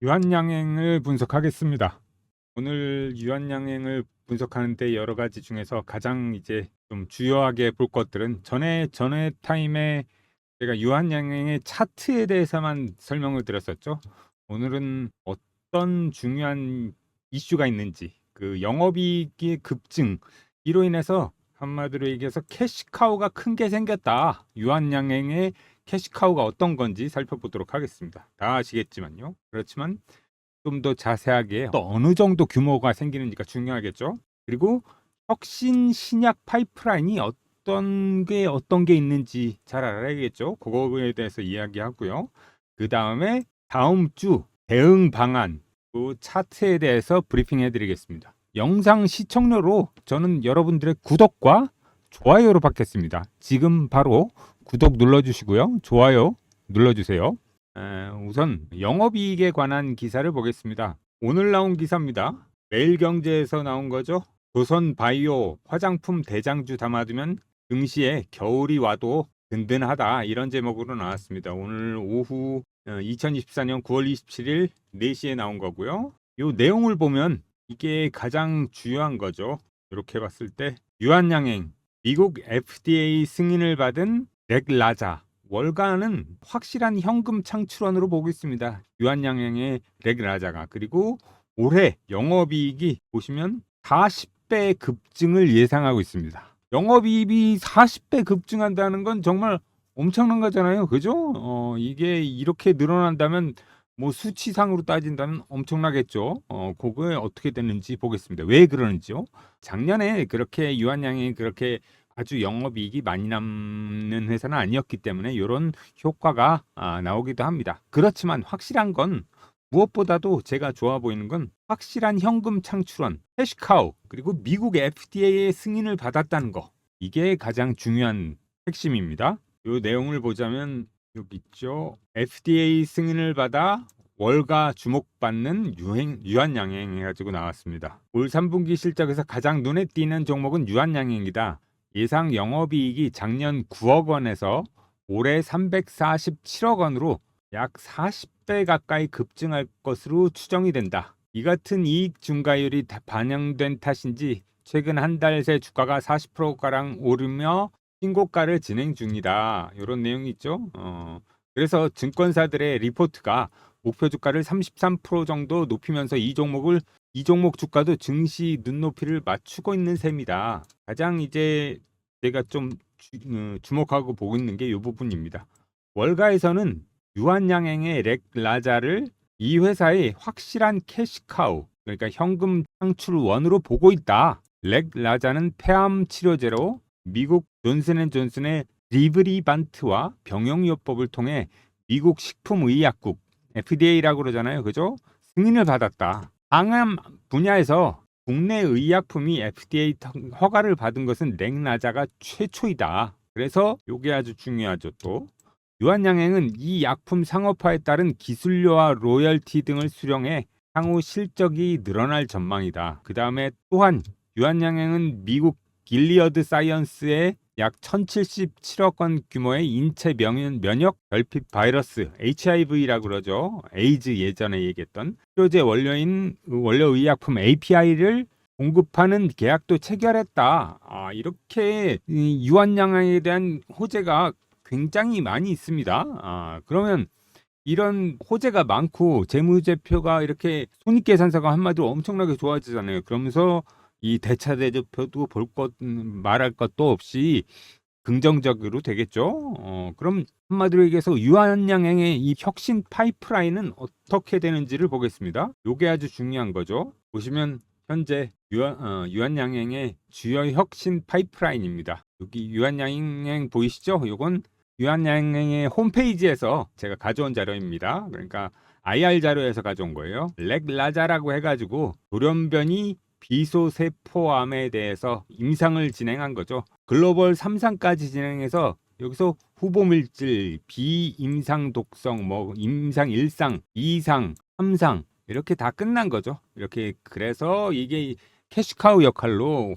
유한양행을 분석하겠습니다. 오늘 유한양행을 분석하는데 여러 가지 중에서 가장 이제 좀 주요하게 볼 것들은 전에 타임에 제가 유한양행의 차트에 대해서만 설명을 드렸었죠. 오늘은 어떤 중요한 이슈가 있는지, 그 영업이익의 급증 이로 인해서 한마디로 얘기해서 캐시카우가 큰 게 생겼다. 유한양행의 캐시카우가 어떤 건지 살펴보도록 하겠습니다. 다 아시겠지만요. 그렇지만 좀 더 자세하게 또 어느 정도 규모가 생기는지가 중요하겠죠. 그리고 혁신 신약 파이프라인이 어떤 게 있는지 잘 알아야겠죠. 그거에 대해서 이야기하고요. 그 다음에 다음 주 대응 방안, 그 차트에 대해서 브리핑해 드리겠습니다. 영상 시청료로 저는 여러분들의 구독과 좋아요로 받겠습니다. 지금 바로 구독 눌러주시고요. 좋아요 눌러주세요. 우선 영업이익에 관한 기사를 보겠습니다. 오늘 나온 기사입니다. 매일경제에서 나온 거죠. 조선바이오 화장품 대장주 담아두면 증시에 겨울이 와도 든든하다, 이런 제목으로 나왔습니다. 오늘 오후 2024년 9월 27일 4시에 나온 거고요. 이 내용을 보면 이게 가장 중요한 거죠. 이렇게 봤을 때 유한양행, 미국 FDA 승인을 받은 렉라자, 월가는 확실한 현금 창출원으로 보고 있습니다. 유한양행의 렉라자가. 그리고 올해 영업이익이 보시면 40배 급증을 예상하고 있습니다. 영업이익이 40배 급증한다는 건 정말 엄청난 거잖아요. 그죠? 이게 이렇게 늘어난다면 뭐 수치상으로 따진다면 엄청나겠죠. 그거에 어떻게 됐는지 보겠습니다. 왜 그러는지요? 작년에 그렇게 유한양이 그렇게 아주 영업이익이 많이 남는 회사는 아니었기 때문에 이런 효과가 나오기도 합니다. 그렇지만 확실한 건, 무엇보다도 제가 좋아 보이는 건 확실한 현금 창출원, 캐시카우, 그리고 미국 FDA의 승인을 받았다는 거. 이게 가장 중요한 핵심입니다. 이 내용을 보자면 여기 있죠. FDA 승인을 받아 월가 주목받는 유한양행 해가지고 나왔습니다. 올 3분기 실적에서 가장 눈에 띄는 종목은 유한양행이다. 예상 영업이익이 작년 9억 원에서 올해 347억 원으로 약 40배 가까이 급증할 것으로 추정이 된다. 이 같은 이익 증가율이 반영된 탓인지 최근 한 달 새 주가가 40%가량 오르며 신고가를 진행 중이다. 이런 내용이 있죠. 그래서 증권사들의 리포트가 목표 주가를 33% 정도 높이면서 이 종목 주가도 증시 눈높이를 맞추고 있는 셈이다. 가장 이제 제가 좀 주목하고 보고 있는 게 이 부분입니다. 월가에서는 유한양행의 렉라자를 이 회사의 확실한 캐시카우, 그러니까 현금 창출원으로 보고 있다. 렉라자는 폐암 치료제로 미국 존슨앤존슨의 리브리반트와 병용요법을 통해 미국 식품의약국 FDA라고 그러잖아요. 그죠? 승인을 받았다. 항암 분야에서 국내 의약품이 FDA 허가를 받은 것은 렉라자가 최초이다. 그래서 이게 아주 중요하죠. 또 유한양행은 이 약품 상업화에 따른 기술료와 로열티 등을 수령해 향후 실적이 늘어날 전망이다. 그 다음에 또한 유한양행은 미국 길리어드 사이언스의 약 1077억 원 규모의 인체 면역 결핍 바이러스 HIV라고 그러죠. 에이즈 예전에 얘기했던 치료제 원료 의약품 API를 공급하는 계약도 체결했다. 이렇게 유한양행에 대한 호재가 굉장히 많이 있습니다. 그러면 이런 호재가 많고 재무제표가 이렇게 손익계산서가 한마디로 엄청나게 좋아지잖아요. 그러면서 이 대차대조표도 말할 것도 없이 긍정적으로 되겠죠. 그럼 한마디로 얘기해서 유한양행의 이 혁신 파이프라인은 어떻게 되는지를 보겠습니다. 이게 아주 중요한 거죠. 보시면 현재 유한양행의 주요 혁신 파이프라인입니다. 여기 유한양행 보이시죠? 이건 유한양행의 홈페이지에서 제가 가져온 자료입니다. 그러니까 IR 자료에서 가져온 거예요. 렉라자라고 해가지고 돌연변이 비소세포암에 대해서 임상을 진행한 거죠. 글로벌 3상까지 진행해서 여기서 후보 물질, 비임상 독성, 뭐 임상 1상, 2상, 3상 이렇게 다 끝난 거죠. 이렇게 그래서 이게 캐시카우 역할로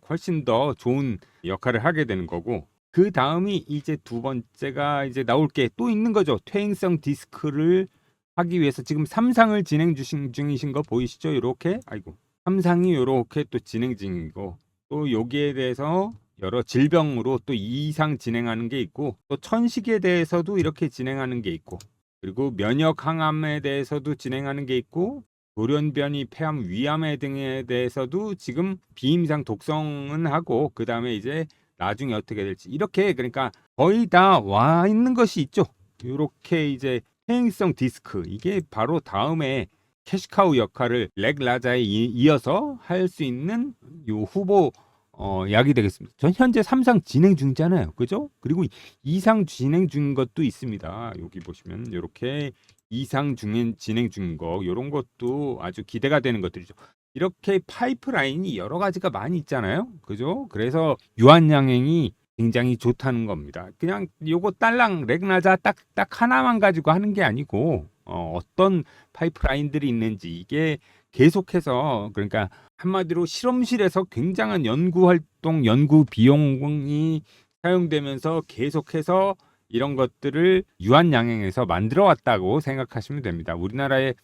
훨씬 더 좋은 역할을 하게 되는 거고, 그 다음이 이제 두 번째가 이제 나올 게 또 있는 거죠. 퇴행성 디스크를 하기 위해서 지금 삼상을 진행 중이신 거 보이시죠? 요렇게 아이고 삼상이 요렇게 또 진행 중이고 또 여기에 대해서 여러 질병으로 또 이상 진행하는 게 있고 또 천식에 대해서도 이렇게 진행하는 게 있고 그리고 면역 항암에 대해서도 진행하는 게 있고 돌연변이 폐암 위암에 등에 대해서도 지금 비임상 독성은 하고 그 다음에 이제 나중에 어떻게 될지 이렇게 그러니까 거의 다 와 있는 것이 있죠. 이렇게 이제 퇴행성 디스크 이게 바로 다음에 캐시카우 역할을 렉라자에 이어서 할 수 있는 요 후보 약이 되겠습니다. 전 현재 3상 진행 중이잖아요. 그죠? 그리고 2상 진행 중인 것도 있습니다. 여기 보시면 이렇게 2상 진행 중인 거 이런 것도 아주 기대가 되는 것들이죠. 이렇게 파이프라인이 여러 가지가 많이 있잖아요. 그죠? 그래서 유한양행이 굉장히 좋다는 겁니다. 그냥 요거 딸랑 렉나자 딱 하나만 가지고 하는 게 아니고 어떤 파이프라인들이 있는지 이게 계속해서 그러니까 한마디로 실험실에서 굉장한 연구 활동, 연구 비용이 사용되면서 계속해서 이런 것들을 유한양행에서 만들어 왔다고 생각하시면 됩니다. 우리나라에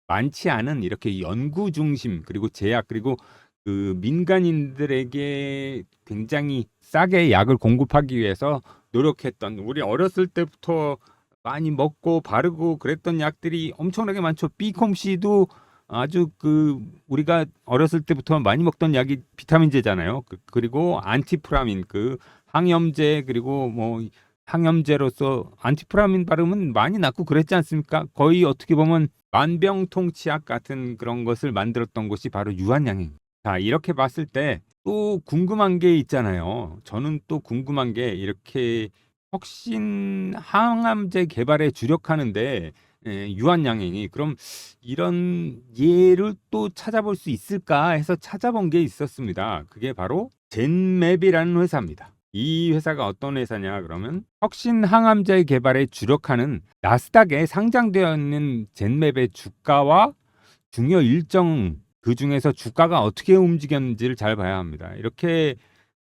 많지 않은 이렇게 연구 중심 그리고 제약 그리고 그 민간인들에게 굉장히 싸게 약을 공급하기 위해서 노력했던 우리 어렸을 때부터 많이 먹고 바르고 그랬던 약들이 엄청나게 많죠. 비콤씨도 아주 그 우리가 어렸을 때부터 많이 먹던 약이 비타민제잖아요. 그리고 안티프라민 그 항염제 그리고 뭐 항염제로서 안티프라민 바르면 많이 낫고 그랬지 않습니까? 거의 어떻게 보면 만병통치약 같은 그런 것을 만들었던 것이 바로 유한양행. 자, 이렇게 봤을 때 또 궁금한 게 있잖아요. 저는 또 궁금한 게 이렇게 혁신 항암제 개발에 주력하는데 유한양행이 그럼 이런 예를 또 찾아볼 수 있을까 해서 찾아본 게 있었습니다. 그게 바로 젠맵이라는 회사입니다. 이 회사가 어떤 회사냐 그러면 혁신 항암제 개발에 주력하는 나스닥에 상장되어 있는 젠맵의 주가와 중요 일정 그 중에서 주가가 어떻게 움직였는지를 잘 봐야 합니다. 이렇게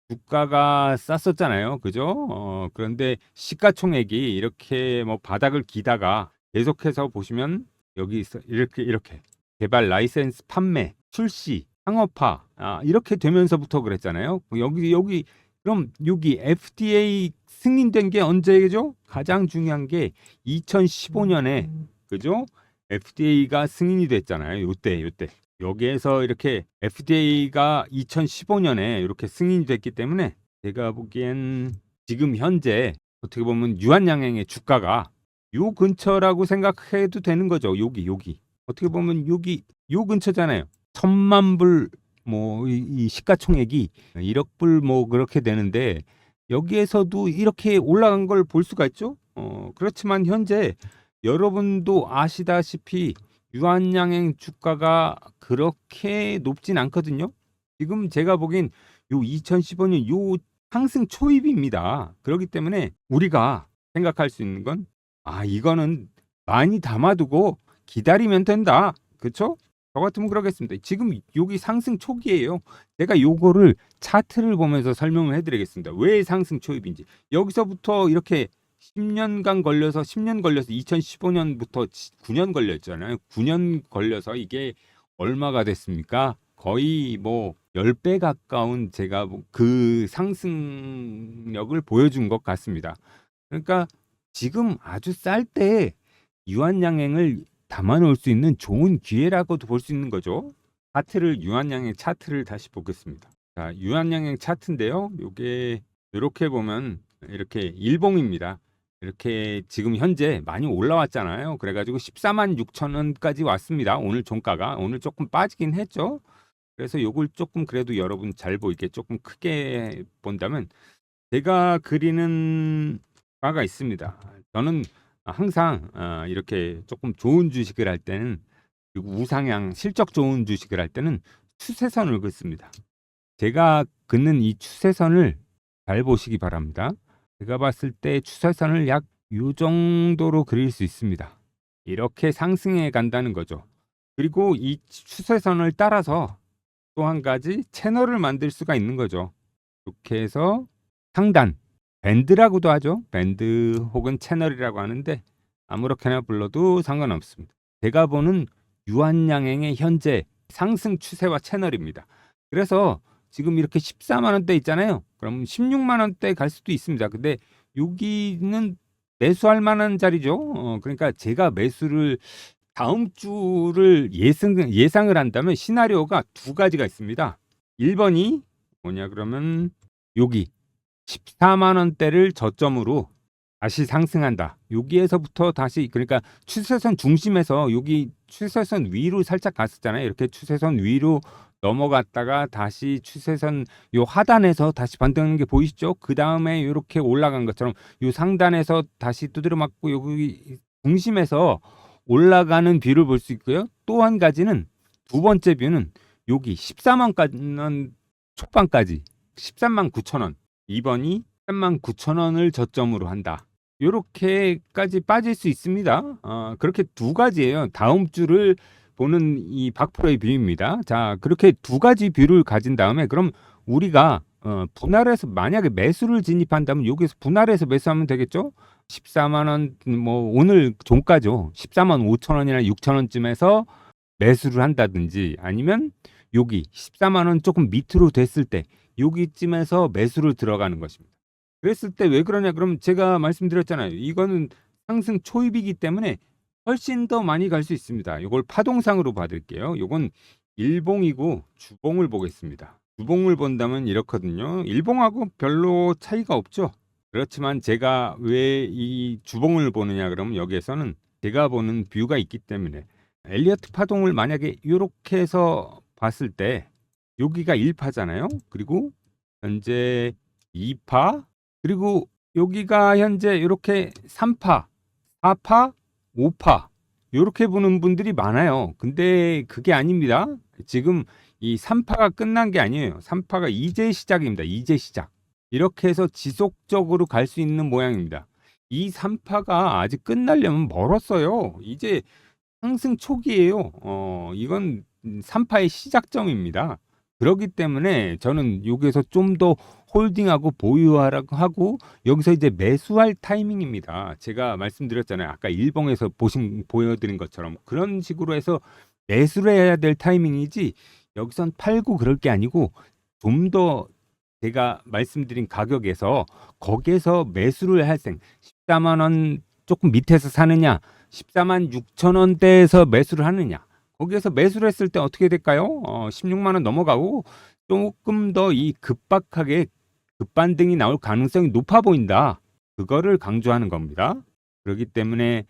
주가가 쌌었잖아요. 그죠? 그런데 시가총액이 이렇게 뭐 바닥을 기다가 계속해서 보시면 여기 있어 이렇게 개발 라이센스 판매, 출시, 상업화 이렇게 되면서부터 그랬잖아요. 여기 그럼 여기 FDA 승인된 게 언제죠? 가장 중요한 게 2015년에 그죠? FDA가 승인이 됐잖아요. 요때 여기에서 이렇게 FDA가 2015년에 이렇게 승인이 됐기 때문에 제가 보기엔 지금 현재 어떻게 보면 유한양행의 주가가 요 근처라고 생각해도 되는 거죠. 여기 어떻게 보면 여기 요 근처잖아요. 1,000만 불 뭐 이 시가총액이 1억 불 뭐 그렇게 되는데 여기에서도 이렇게 올라간 걸 볼 수가 있죠. 그렇지만 현재 여러분도 아시다시피 유한양행 주가가 그렇게 높진 않거든요. 지금 제가 보기엔 요 2015년 요 상승 초입입니다. 그렇기 때문에 우리가 생각할 수 있는 건 이거는 많이 담아두고 기다리면 된다. 그렇죠? 저 같으면 그러겠습니다. 지금 여기 상승 초기예요. 제가 요거를 차트를 보면서 설명을 해드리겠습니다. 왜 상승 초입인지. 여기서부터 이렇게 10년 걸려서 2015년부터 9년 걸렸잖아요. 9년 걸려서 이게 얼마가 됐습니까? 거의 뭐 10배 가까운 제가 그 상승력을 보여준 것 같습니다. 그러니까 지금 아주 쌀 때 유한양행을 담아놓을 수 있는 좋은 기회라고도 볼 수 있는 거죠. 유한양행 차트를 다시 보겠습니다. 자, 유한양행 차트인데요. 요게 이렇게 보면 이렇게 일봉입니다. 이렇게 지금 현재 많이 올라왔잖아요. 그래가지고 14만 6천 원까지 왔습니다. 오늘 종가가 오늘 조금 빠지긴 했죠. 그래서 요걸 조금 그래도 여러분 잘 보이게 조금 크게 본다면 제가 그리는 바가 있습니다. 저는 항상 이렇게 조금 좋은 주식을 할 때는 그리고 우상향 실적 좋은 주식을 할 때는 추세선을 긋습니다. 제가 긋는 이 추세선을 잘 보시기 바랍니다. 제가 봤을 때 추세선을 약 요 정도로 그릴 수 있습니다. 이렇게 상승해 간다는 거죠. 그리고 이 추세선을 따라서 또 한 가지 채널을 만들 수가 있는 거죠. 이렇게 해서 상단 밴드라고도 하죠. 밴드 혹은 채널이라고 하는데 아무렇게나 불러도 상관없습니다. 제가 보는 유한양행의 현재 상승 추세와 채널입니다. 그래서 지금 이렇게 14만 원대 있잖아요. 그럼 16만 원대 갈 수도 있습니다. 근데 여기는 매수할 만한 자리죠. 그러니까 제가 매수를 다음 주를 예상을 한다면 시나리오가 두 가지가 있습니다. 1번이 뭐냐 그러면 여기 14만 원대를 저점으로 다시 상승한다. 여기에서부터 다시 그러니까 추세선 중심에서 여기 추세선 위로 살짝 갔었잖아요. 이렇게 추세선 위로 넘어갔다가 다시 추세선 요 하단에서 다시 반등하는 게 보이시죠? 그 다음에 이렇게 올라간 것처럼 요 상단에서 다시 두드려 맞고 여기 중심에서 올라가는 뷰를 볼 수 있고요. 또 한 가지는 두 번째 뷰는 여기 14만 원 초반까지 13만 9천 원 2번이 13만 9천 원을 저점으로 한다. 요렇게까지 빠질 수 있습니다. 그렇게 두 가지예요. 다음 주를 보는 이 박프로의 뷰입니다. 자, 그렇게 두 가지 뷰를 가진 다음에 그럼 우리가 분할해서 만약에 매수를 진입한다면 여기서 분할해서 매수하면 되겠죠? 14만 원 뭐 오늘 종가죠. 14만 5천 원이나 6천 원쯤에서 매수를 한다든지 아니면 여기 14만 원 조금 밑으로 됐을 때 여기쯤에서 매수를 들어가는 것입니다. 그랬을 때 왜 그러냐? 그럼 제가 말씀드렸잖아요. 이거는 상승 초입이기 때문에 훨씬 더 많이 갈 수 있습니다. 이걸 파동상으로 받을게요. 이건 일봉이고 주봉을 보겠습니다. 주봉을 본다면 이렇거든요. 일봉하고 별로 차이가 없죠. 그렇지만 제가 왜 이 주봉을 보느냐 그러면 여기에서는 제가 보는 뷰가 있기 때문에 엘리어트 파동을 만약에 이렇게 해서 봤을 때 여기가 1파잖아요. 그리고 현재 2파 그리고 여기가 현재 이렇게 3파, 4파, 5파 이렇게 보는 분들이 많아요. 근데 그게 아닙니다. 지금 이 3파가 끝난 게 아니에요. 3파가 이제 시작입니다. 이제 시작. 이렇게 해서 지속적으로 갈 수 있는 모양입니다. 이 3파가 아직 끝나려면 멀었어요. 이제 상승 초기예요. 이건 3파의 시작점입니다. 그렇기 때문에 저는 여기에서 좀 더 홀딩하고 보유하라고 하고 여기서 이제 매수할 타이밍입니다. 제가 말씀드렸잖아요. 아까 일봉에서 보여드린 것처럼 그런 식으로 해서 매수를 해야 될 타이밍이지 여기선 팔고 그럴 게 아니고 좀 더 제가 말씀드린 가격에서 거기에서 매수를 할 생 14만 원 조금 밑에서 사느냐 14만 6천 원대에서 매수를 하느냐 거기에서 매수를 했을 때 어떻게 될까요? 16만 원 넘어가고 조금 더 이 급박하게 급반등이 나올 가능성이 높아 보인다. 그거를 강조하는 겁니다. 그렇기 때문에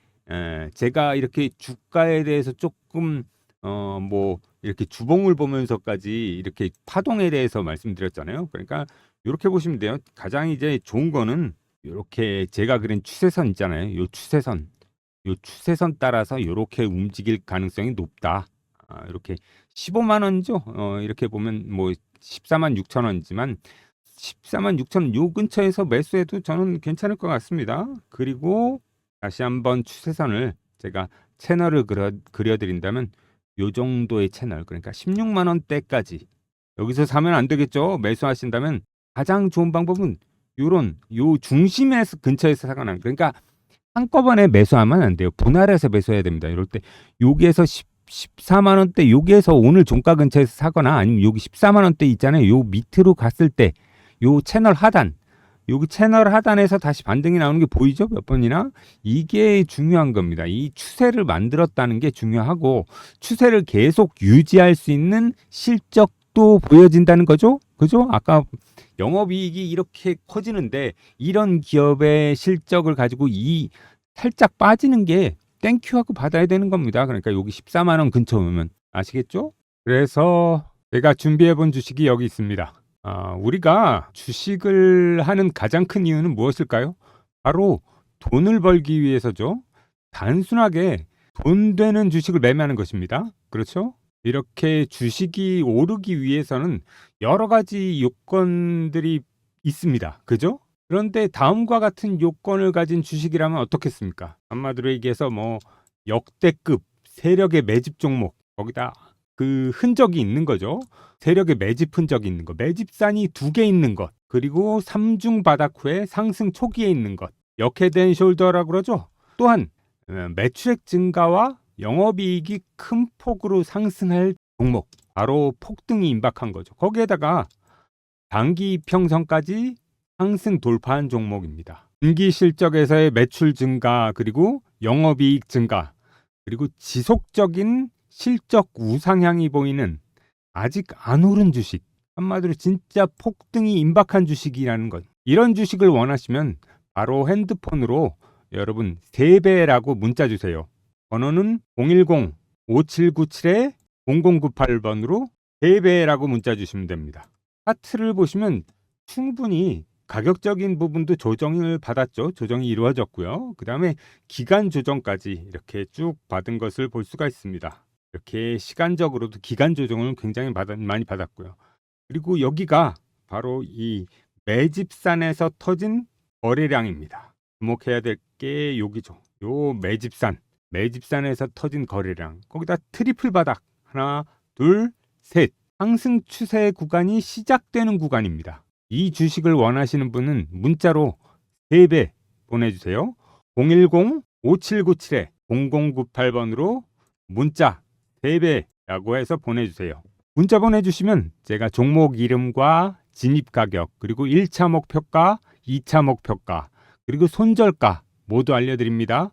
제가 이렇게 주가에 대해서 조금 뭐 이렇게 주봉을 보면서까지 이렇게 파동에 대해서 말씀드렸잖아요. 그러니까 이렇게 보시면 돼요. 가장 이제 좋은 거는 이렇게 제가 그린 추세선 있잖아요. 요 추세선 따라서 이렇게 움직일 가능성이 높다. 이렇게 15만 원이죠. 이렇게 보면 뭐 14만 6천 원이지만 14만 6천 원 요 근처에서 매수해도 저는 괜찮을 것 같습니다. 그리고 다시 한번 추세선을 제가 채널을 그려드린다면 요 정도의 채널 그러니까 16만 원대까지 여기서 사면 안 되겠죠. 매수하신다면 가장 좋은 방법은 요런 요 중심에서 근처에서 사거나 그러니까 한꺼번에 매수하면 안 돼요. 분할해서 매수해야 됩니다. 이럴 때 여기에서 14만 원대 여기에서 오늘 종가 근처에서 사거나 아니면 여기 14만 원대 있잖아요. 요 밑으로 갔을 때 요 채널 하단 여기 채널 하단에서 다시 반등이 나오는 게 보이죠? 몇 번이나? 이게 중요한 겁니다. 이 추세를 만들었다는 게 중요하고 추세를 계속 유지할 수 있는 실적도 보여진다는 거죠. 그죠? 아까 영업이익이 이렇게 커지는데 이런 기업의 실적을 가지고 이 살짝 빠지는 게 땡큐하고 받아야 되는 겁니다. 그러니까 여기 14만 원 근처 오면 아시겠죠? 그래서 제가 준비해 본 주식이 여기 있습니다. 우리가 주식을 하는 가장 큰 이유는 무엇일까요? 바로 돈을 벌기 위해서죠. 단순하게 돈 되는 주식을 매매하는 것입니다. 그렇죠? 이렇게 주식이 오르기 위해서는 여러 가지 요건들이 있습니다. 그죠? 그런데 다음과 같은 요건을 가진 주식이라면 어떻겠습니까? 한마디로 얘기해서 뭐 역대급 세력의 매집 종목 거기다 그 흔적이 있는 거죠. 세력의 매집 흔적이 있는 것, 매집산이 2개 있는 것, 그리고 3중 바닥 후에 상승 초기에 있는 것, 역헤드 앤 숄더라고 그러죠. 또한 매출액 증가와 영업이익이 큰 폭으로 상승할 종목, 바로 폭등이 임박한 거죠. 거기에다가 단기 이평선까지 상승 돌파한 종목입니다. 분기 실적에서의 매출 증가, 그리고 영업이익 증가, 그리고 지속적인 실적 우상향이 보이는 아직 안 오른 주식, 한마디로 진짜 폭등이 임박한 주식이라는 것. 이런 주식을 원하시면 바로 핸드폰으로 여러분 3배라고 문자 주세요. 번호는 010-5797-0098번으로 3배라고 문자 주시면 됩니다. 차트를 보시면 충분히 가격적인 부분도 조정을 받았죠. 조정이 이루어졌고요. 그 다음에 기간 조정까지 이렇게 쭉 받은 것을 볼 수가 있습니다. 이렇게 시간적으로도 기간 조정을 굉장히 많이 받았고요. 그리고 여기가 바로 이 매집산에서 터진 거래량입니다. 주목해야 될 게 여기죠. 요 매집산에서 터진 거래량. 거기다 트리플 바닥 하나, 둘, 셋. 상승 추세 구간이 시작되는 구간입니다. 이 주식을 원하시는 분은 문자로 3배 보내주세요. 010-5797-0098번으로 문자 3배라고 해서 보내주세요. 문자 보내주시면 제가 종목 이름과 진입 가격, 그리고 1차 목표가, 2차 목표가, 그리고 손절가 모두 알려드립니다.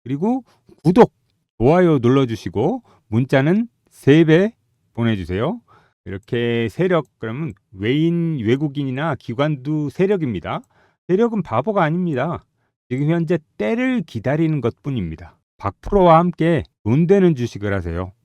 그리고 구독, 좋아요 눌러주시고 문자는 3배 보내주세요. 이렇게 세력, 그러면 외국인이나 기관도 세력입니다. 세력은 바보가 아닙니다. 지금 현재 때를 기다리는 것뿐입니다. 박프로와 함께 돈 되는 주식을 하세요.